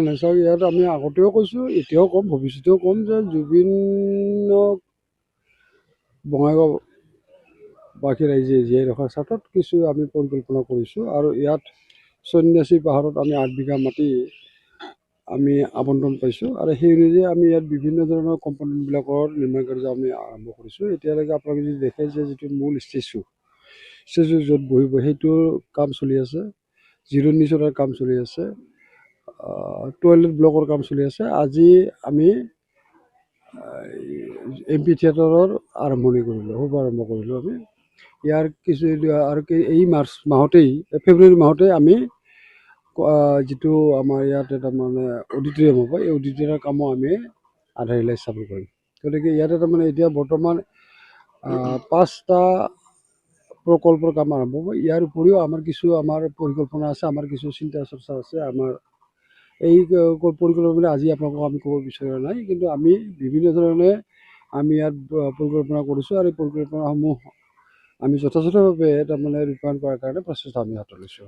মানে চাওক ইয়াত আমি আগতেও কৈছোঁ, এতিয়াও ক'ম, ভৱিষ্যতেও ক'ম যে জুবিনক বঙাইগাঁও বাকী ৰাইজে জীয়াই ৰখাৰ স্বাৰ্থত কিছু আমি পৰিকল্পনা কৰিছোঁ। আৰু ইয়াত সন্যাসী পাহাৰত আমি 8 বিঘা মাটি আমি আবণ্টন পাইছোঁ আৰু সেই অনুযায়ী আমি ইয়াত বিভিন্ন ধৰণৰ কম্প'নেণ্টবিলাকৰ নিৰ্মাণ কাৰ্য আমি আৰম্ভ কৰিছোঁ। এতিয়ালৈকে আপোনালোকে যদি দেখে যে যিটো মূল ষ্টেচু য'ত বহিব সেইটোৰ কাম চলি আছে, জিৰণি চৰাৰ কাম চলি আছে, টয়লেট ব্লকৰ কাম চলি আছে। আজি আমি MP থিয়েটাৰৰ আৰম্ভণি কৰিলোঁ, শুভাৰম্ভ কৰিলোঁ আমি। ইয়াৰ কিছু আৰু এই মাৰ্চ মাহতেই, ফেব্ৰুৱাৰী মাহতে আমি যিটো আমাৰ ইয়াত এটা মানে অডিটৰিয়াম হ'ব, এই অডিটৰিয়ামৰ কামো আমি আধাৰিলে স্থাপন কৰিম। গতিকে ইয়াতে তাৰমানে এতিয়া বৰ্তমান 5টা প্ৰকল্পৰ কাম আৰম্ভ হ'ব। ইয়াৰ উপৰিও আমাৰ কিছু পৰিকল্পনা আছে, আমাৰ কিছু চিন্তা চৰ্চা আছে। আমাৰ এই পৰিকল্পনা আজি আপোনালোকক আমি ক'ব বিচৰা নাই, কিন্তু আমি বিভিন্ন ধৰণে আমি ইয়াত পৰিকল্পনা কৰিছোঁ আৰু এই পৰিকল্পনাসমূহ আমি যথাযথভাৱে তাৰমানে ৰূপায়ণ কৰাৰ কাৰণে প্ৰচেষ্টা আমি হাতত লৈছোঁ।